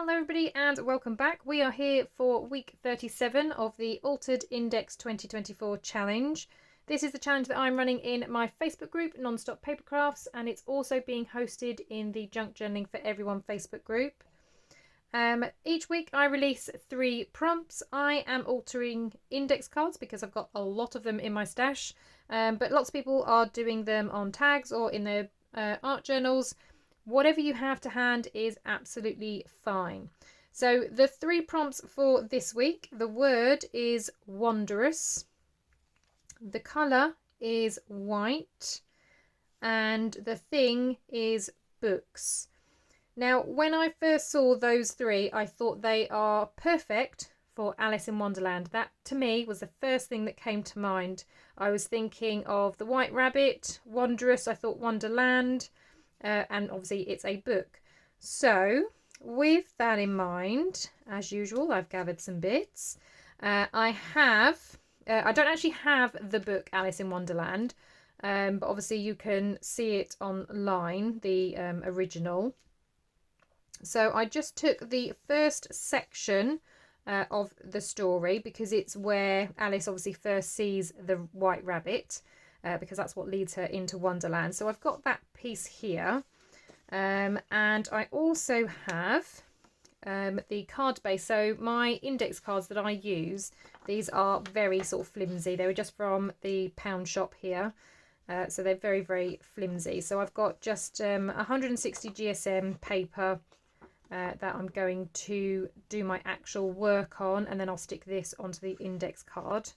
Hello everybody and welcome back. We are here for week 37 of the Altered Index 2024 challenge. This is the challenge that I'm running in my Facebook group, Nonstop Papercrafts, and it's also being hosted in the Junk Journaling for Everyone Facebook group. Each week I release 3 prompts. I am altering index cards because I've got a lot of them in my stash, but lots of people are doing them on tags or in their art journals. Whatever you have to hand is absolutely fine. So the 3 prompts for this week, the word is wondrous, the colour is white, and the thing is books. Now, when I first saw those 3, I thought they are perfect for Alice in Wonderland. That, to me, was the first thing that came to mind. I was thinking of the White Rabbit, wondrous, I thought Wonderland, and obviously it's a book. So, with that in mind, as usual, I've gathered some bits. I don't actually have the book Alice in Wonderland, but obviously you can see it online, the original. So I just took the first section of the story because it's where Alice obviously first sees the White Rabbit, because that's what leads her into Wonderland. So I've got that piece here, and I also have the card base. So my index cards that I use, these are very sort of flimsy. They were just from the pound shop here. So they're very, very flimsy. So I've got just 160 GSM paper that I'm going to do my actual work on, and then I'll stick this onto the index card.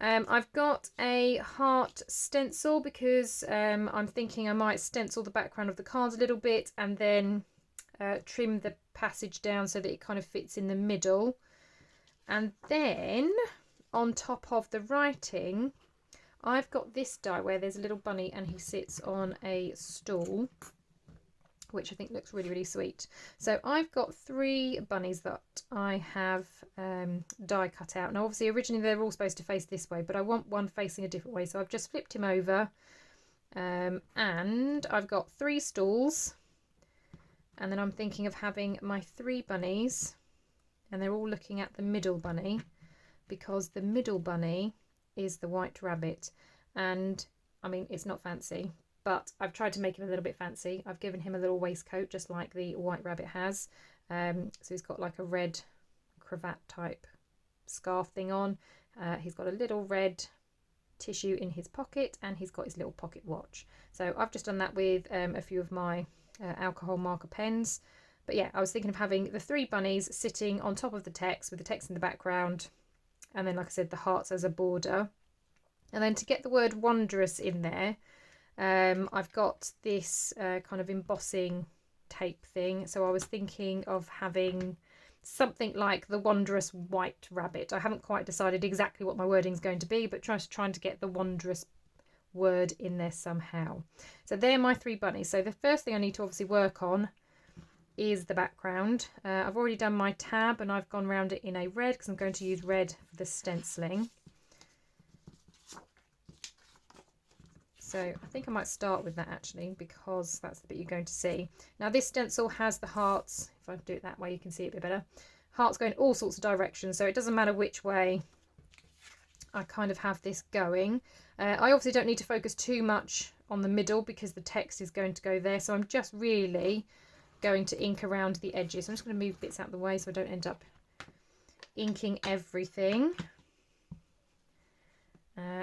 I've got a heart stencil because I'm thinking I might stencil the background of the cards a little bit and then trim the passage down so that it kind of fits in the middle. And then on top of the writing, I've got this die where there's a little bunny and he sits on a stool, which I think looks really, really sweet. So I've got 3 bunnies that I have die cut out. Now obviously originally they're all supposed to face this way, but I want one facing a different way. So I've just flipped him over, and I've got 3 stools. And then I'm thinking of having my 3 bunnies, and they're all looking at the middle bunny because the middle bunny is the White Rabbit. And I mean, it's not fancy, but I've tried to make him a little bit fancy. I've given him a little waistcoat just like the White Rabbit has. So he's got like a red cravat type scarf thing on. He's got a little red tissue in his pocket, and he's got his little pocket watch. So I've just done that with a few of my alcohol marker pens. But yeah, I was thinking of having the 3 bunnies sitting on top of the text with the text in the background, and then like I said, the hearts as a border. And then to get the word wondrous in there, I've got this kind of embossing tape thing. So I was thinking of having something like the wondrous White Rabbit. I haven't quite decided exactly what my wording is going to be, but trying to get the wondrous word in there somehow. So they're my 3 bunnies. So the first thing I need to obviously work on is the background. I've already done my tab and I've gone around it in a red because I'm going to use red for the stenciling. So I think I might start with that actually, because that's the bit you're going to see. Now this stencil has the hearts. If I do it that way you can see it a bit better. Hearts going all sorts of directions, so it doesn't matter which way I kind of have this going. I obviously don't need to focus too much on the middle because the text is going to go there, so I'm just really going to ink around the edges. I'm just going to move bits out of the way so I don't end up inking everything.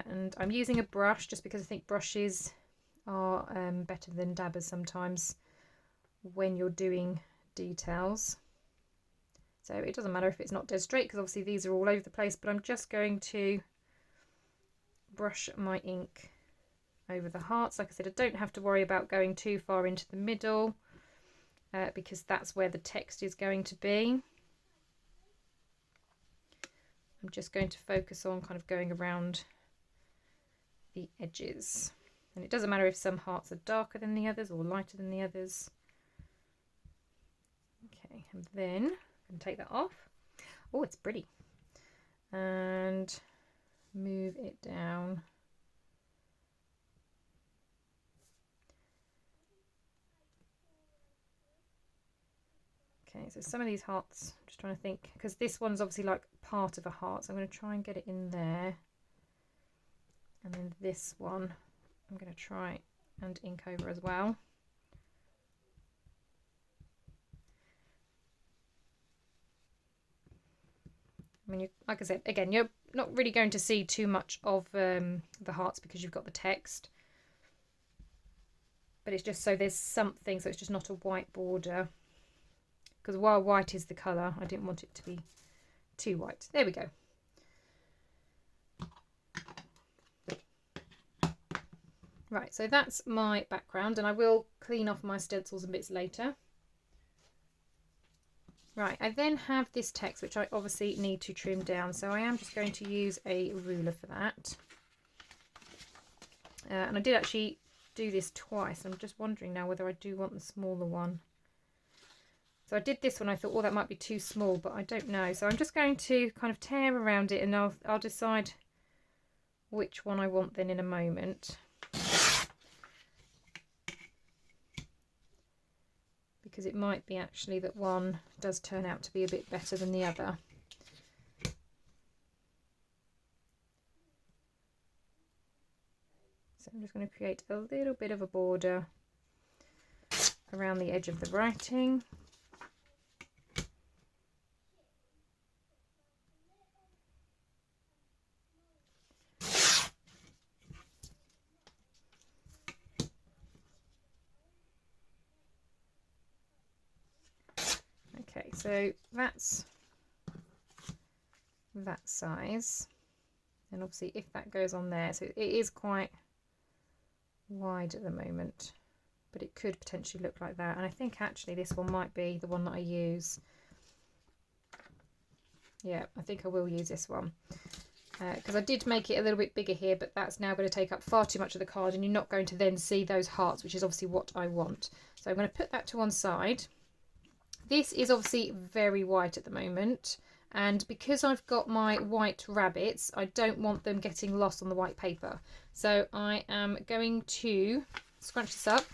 And I'm using a brush just because I think brushes are better than dabbers sometimes when you're doing details. So it doesn't matter if it's not dead straight because obviously these are all over the place, but I'm just going to brush my ink over the hearts. Like I said, I don't have to worry about going too far into the middle because that's where the text is going to be. I'm just going to focus on kind of going around the edges, and it doesn't matter if some hearts are darker than the others or lighter than the others. Okay, and then I'm going to take that off. Oh, it's pretty. And move it down. Okay, so some of these hearts, I'm just trying to think, because this one's obviously like part of a heart, so I'm going to try and get it in there. And then this one, I'm going to try and ink over as well. I mean, like I said, again, you're not really going to see too much of the hearts because you've got the text. But it's just so there's something, so it's just not a white border. Because while white is the colour, I didn't want it to be too white. There we go. Right, so that's my background, and I will clean off my stencils and bits later. Right, I then have this text, which I obviously need to trim down, so I am just going to use a ruler for that. And I did actually do this twice. I'm just wondering now whether I do want the smaller one. So I did this one, I thought, oh, that might be too small, but I don't know. So I'm just going to kind of tear around it, and I'll decide which one I want then in a moment. Because it might be actually that one does turn out to be a bit better than the other. So I'm just going to create a little bit of a border around the edge of the writing. Okay, so that's that size, and obviously if that goes on there, so it is quite wide at the moment, but it could potentially look like that, and I think actually this one might be the one that I use. Yeah, I think I will use this one because I did make it a little bit bigger here, but that's now going to take up far too much of the card, and you're not going to then see those hearts, which is obviously what I want. So I'm going to put that to one side. This is obviously very white at the moment, and because I've got my white rabbits, I don't want them getting lost on the white paper. So I am going to scrunch this up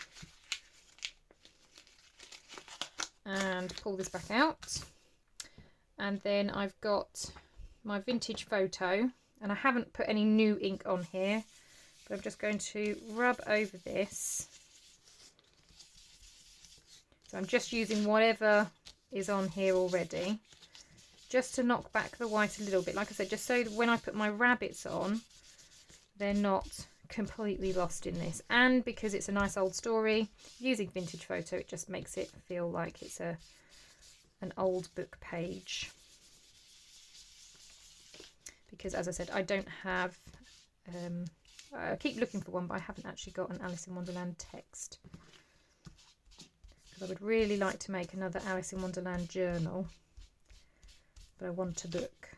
and pull this back out. And then I've got my vintage photo, and I haven't put any new ink on here, but I'm just going to rub over this. So I'm just using whatever is on here already, just to knock back the white a little bit. Like I said, just so that when I put my rabbits on, they're not completely lost in this. And because it's a nice old story, using vintage photo, it just makes it feel like it's an old book page. Because as I said, I don't have, I keep looking for one, but I haven't actually got an Alice in Wonderland text. I would really like to make another Alice in Wonderland journal, but I want a book.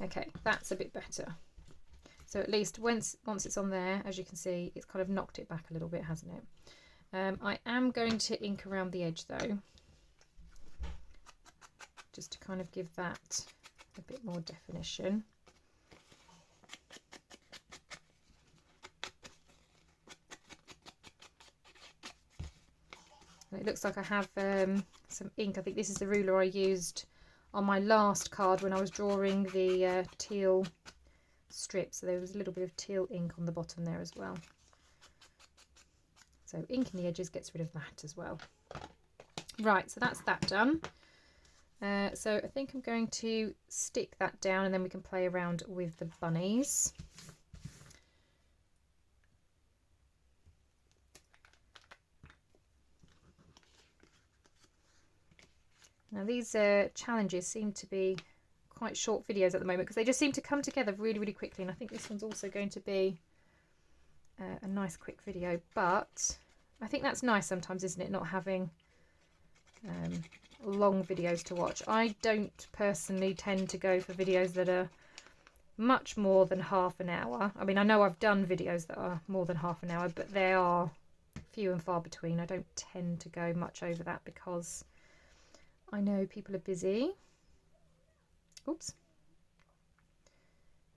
Okay, that's a bit better. So at least once it's on there, as you can see, it's kind of knocked it back a little bit, hasn't it? I am going to ink around the edge though, just to kind of give that a bit more definition. It looks like I have some ink. I think this is the ruler I used on my last card when I was drawing the teal strip. So there was a little bit of teal ink on the bottom there as well. So inking the edges gets rid of that as well. Right, so that's that done. So I think I'm going to stick that down, and then we can play around with the bunnies. Now these challenges seem to be quite short videos at the moment because they just seem to come together really, really quickly, and I think this one's also going to be a nice quick video, but I think that's nice sometimes, isn't it, not having long videos to watch. I don't personally tend to go for videos that are much more than half an hour. I mean, I know I've done videos that are more than half an hour, but they are few and far between. I don't tend to go much over that because I know people are busy. Oops.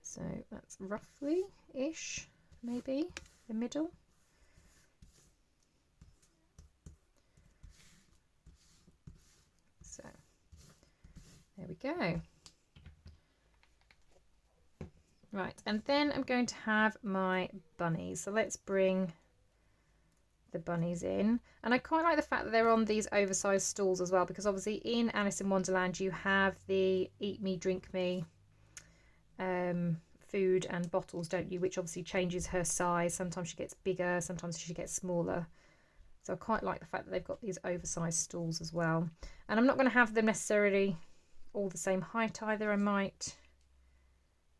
So that's roughly-ish, maybe, the middle. There we go. Right, and then I'm going to have my bunnies. So let's bring the bunnies in. And I quite like the fact that they're on these oversized stools as well, because obviously in Alice in Wonderland you have the eat me, drink me food and bottles, don't you, which obviously changes her size. Sometimes she gets bigger, sometimes she gets smaller. So I quite like the fact that they've got these oversized stools as well. And I'm not going to have them necessarily all the same height either. I might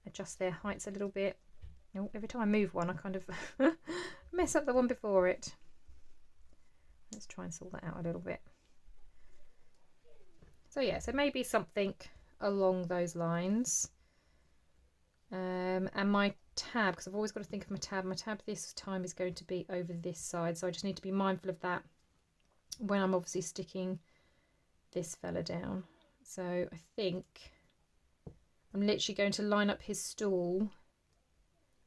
adjust their heights a little bit. Oh, every time I move one I kind of mess up the one before it. Let's try and sort that out a little bit. So yeah, so maybe something along those lines. And my tab, because I've always got to think of my tab this time is going to be over this side, so I just need to be mindful of that when I'm obviously sticking this fella down. So I think I'm literally going to line up his stool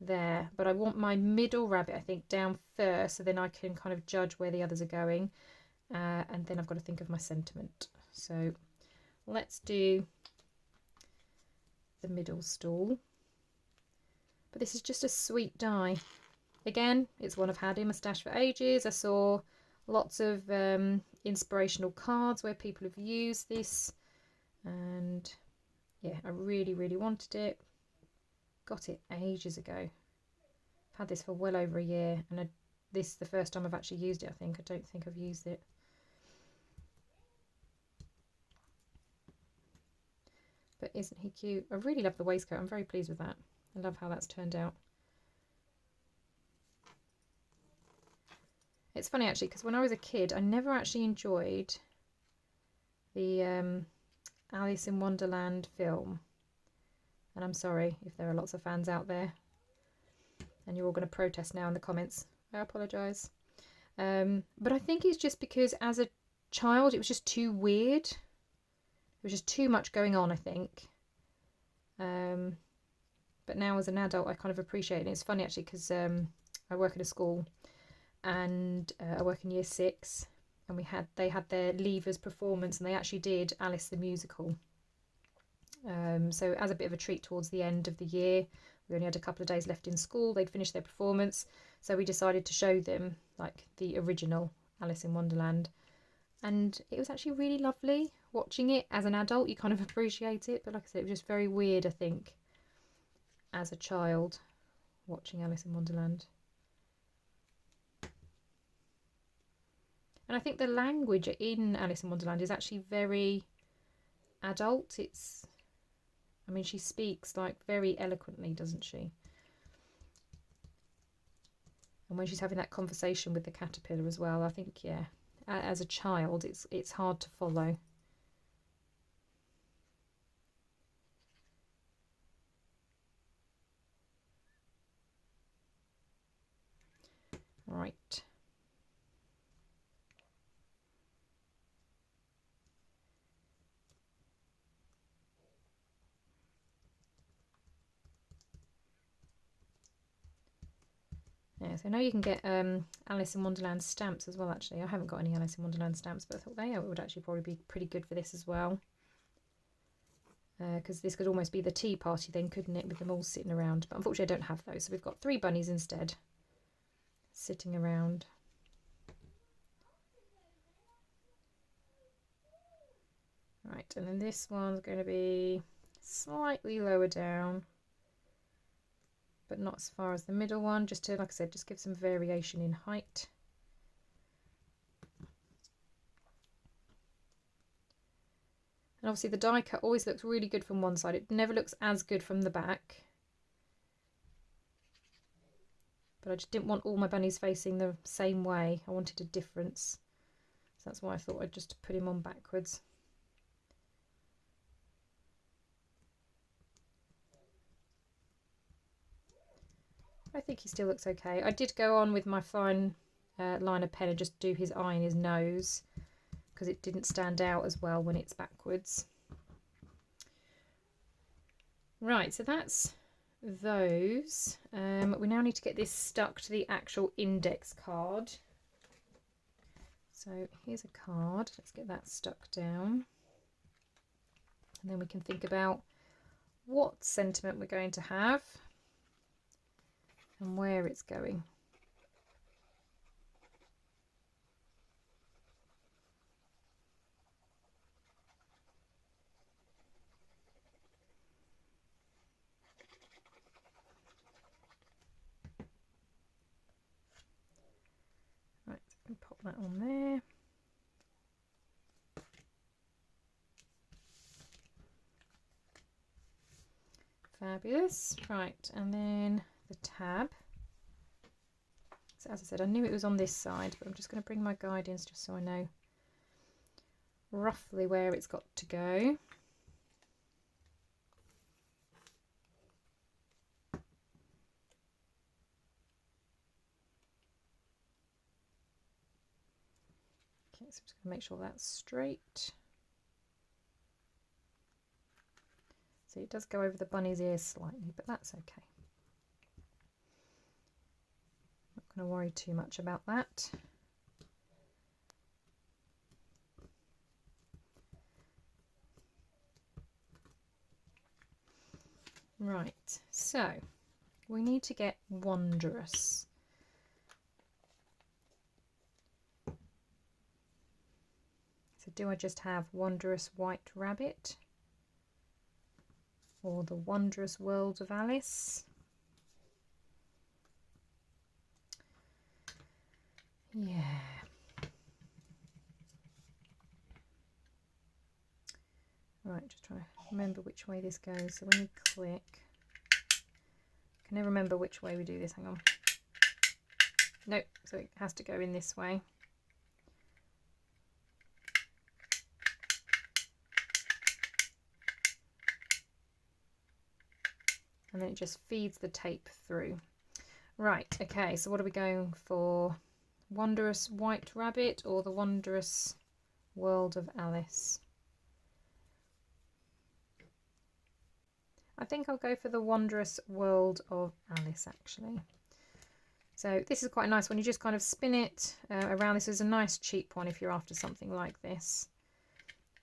there, but I want my middle rabbit, I think, down first, so then I can kind of judge where the others are going, and then I've got to think of my sentiment. So let's do the middle stool. But this is just a sweet die. Again, it's one I've had in my stash for ages. I saw lots of inspirational cards where people have used this, and yeah, I really wanted it. Got it ages ago. I've had this for well over a year, and this is the first time I've actually used it. I don't think I've used it. But isn't he cute? I really love the waistcoat. I'm very pleased with that. I love how that's turned out. It's funny actually, because when I was a kid I never actually enjoyed the Alice in Wonderland film, and I'm sorry if there are lots of fans out there and you're all going to protest now in the comments. I apologise, but I think it's just because as a child it was just too weird. There was just too much going on, I think. But now as an adult I kind of appreciate it. And it's funny actually, because I work in a school, and I work in year 6, and they had their leavers performance, and they actually did Alice the musical. So as a bit of a treat towards the end of the year, we only had a couple of days left in school, they'd finished their performance, so we decided to show them like the original Alice in Wonderland, and it was actually really lovely watching it. As an adult you kind of appreciate it, but like I said, it was just very weird, I think, as a child watching Alice in Wonderland. And I think the language in Alice in Wonderland is actually very adult. I mean, she speaks like very eloquently, doesn't she? And when she's having that conversation with the caterpillar as well, I think, yeah, as a child it's hard to follow. Right. Yeah, so now you can get Alice in Wonderland stamps as well, actually. I haven't got any Alice in Wonderland stamps, but I thought it would actually probably be pretty good for this as well. Because this could almost be the tea party then, couldn't it, with them all sitting around. But unfortunately I don't have those, so we've got 3 bunnies instead sitting around. Right, and then this one's going to be slightly lower down, but not as far as the middle one, just to, like I said, just give some variation in height. And obviously the die cut always looks really good from one side. It never looks as good from the back. But I just didn't want all my bunnies facing the same way. I wanted a difference. So that's why I thought I'd just put him on backwards. I think he still looks okay. I did go on with my fine liner pen and just do his eye and his nose, because it didn't stand out as well when it's backwards. Right, so that's those. We now need to get this stuck to the actual index card. So here's a card. Let's get that stuck down. And then we can think about what sentiment we're going to have and where it's going. Right, so I can pop that on there. Fabulous. Right, and then the tab. So as I said, I knew it was on this side, but I'm just going to bring my guidance just so I know roughly where it's got to go. Okay, so I'm just going to make sure that's straight. So it does go over the bunny's ears slightly, but that's okay. Not going to worry too much about that. Right, so we need to get wondrous. So do I just have wondrous white rabbit? Or the wondrous world of Alice? Yeah. Right, just trying to remember which way this goes. So when you click, I can never remember which way we do this. Hang on. Nope, so it has to go in this way. And then it just feeds the tape through. Right, okay, so what are we going for? Wondrous white rabbit or the wondrous world of Alice? I think I'll go for the wondrous world of Alice actually. So this is quite a nice one. You just kind of spin it around. This is a nice cheap one if you're after something like this.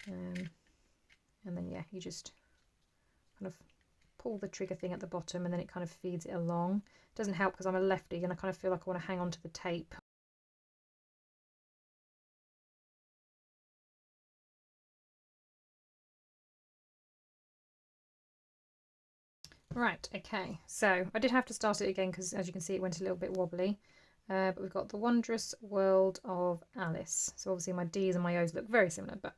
And then yeah, you just kind of pull the trigger thing at the bottom and then it kind of feeds it along. It doesn't help because I'm a lefty and I kind of feel like I want to hang on to the tape. Right, okay, so I did have to start it again because as you can see it went a little bit wobbly. But we've got the wondrous world of Alice. So obviously my D's and my O's look very similar, but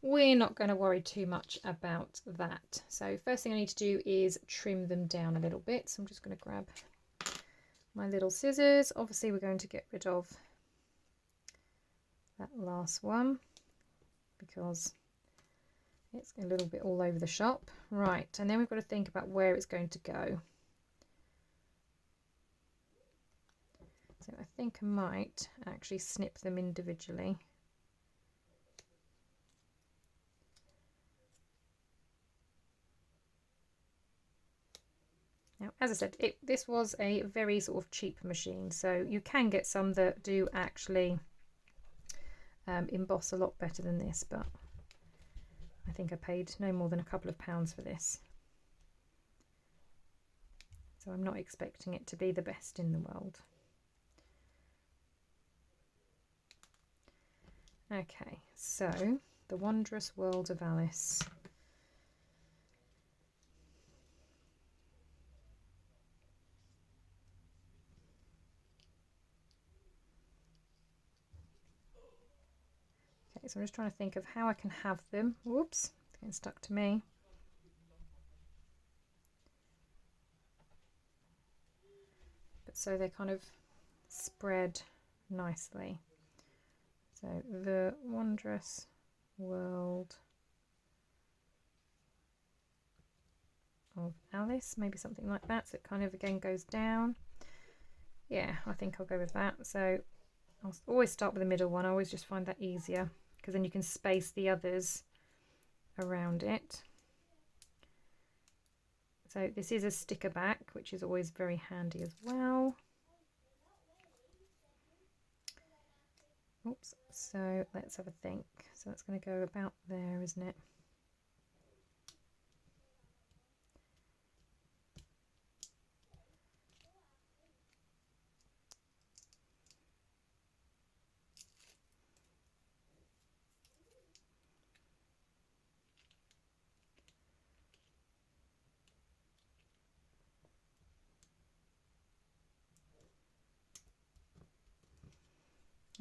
we're not going to worry too much about that. So first thing I need to do is trim them down a little bit. So I'm just going to grab my little scissors. Obviously we're going to get rid of that last one because it's a little bit all over the shop. Right, and then we've got to think about where it's going to go. So I think I might actually snip them individually. Now, as I said, this was a very sort of cheap machine, so you can get some that do actually emboss a lot better than this, but I think I paid no more than a couple of pounds for this. So I'm not expecting it to be the best in the world. Okay, so the wondrous world of Alice. Okay, so I'm just trying to think of how I can have them. Whoops, it's getting stuck to me. But so they're kind of spread nicely. So the wondrous world of Alice, maybe something like that. So it kind of again goes down. Yeah, I think I'll go with that. So I'll always start with the middle one. I always just find that easier because then you can space the others around it. So this is a sticker back, which is always very handy as well. Oops, so let's have a think. So that's going to go about there, isn't it?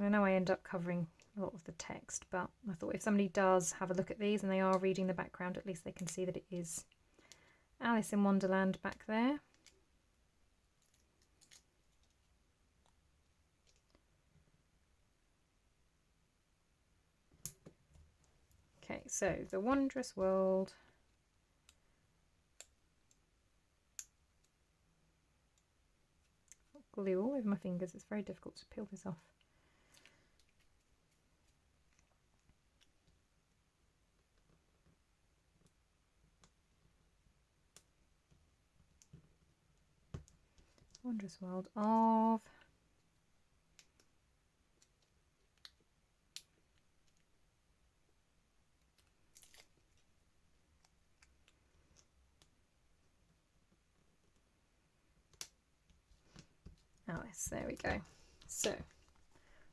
I know I end up covering a lot of the text, but I thought if somebody does have a look at these and they are reading the background, at least they can see that it is Alice in Wonderland back there. Okay, so the wondrous world. Glue all over my fingers, it's very difficult to peel this off. Wondrous world of Alice. There we go. So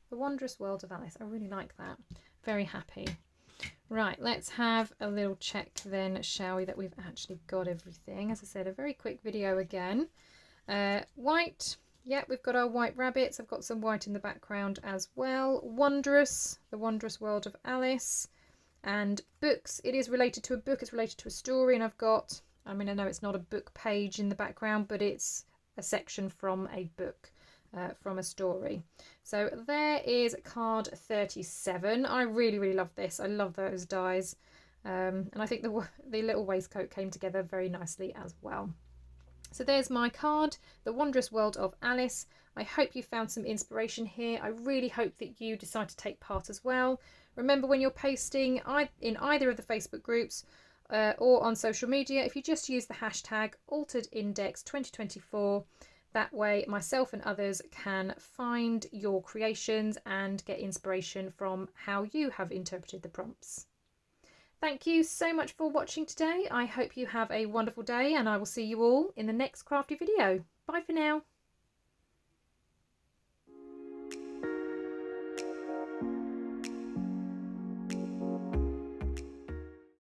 the wondrous world of Alice. I really like that. Very happy. Right, let's have a little check then, shall we, that we've actually got everything. As I said, a very quick video again. White, yeah, we've got our white rabbits. I've got some white in the background as well. Wondrous, the wondrous world of Alice. And books, it is related to a book, it's related to a story, and I've got, I mean, I know it's not a book page in the background, but it's a section from a book, from a story. So there is card 37. I really, really love this. I love those dies. And I think the little waistcoat came together very nicely as well. So there's my card, The Wondrous World of Alice. I hope you found some inspiration here. I really hope that you decide to take part as well. Remember, when you're posting in either of the Facebook groups or on social media, if you just use the hashtag AlteredIndex2024, that way myself and others can find your creations and get inspiration from how you have interpreted the prompts. Thank you so much for watching today. I hope you have a wonderful day, and I will see you all in the next crafty video. Bye for now.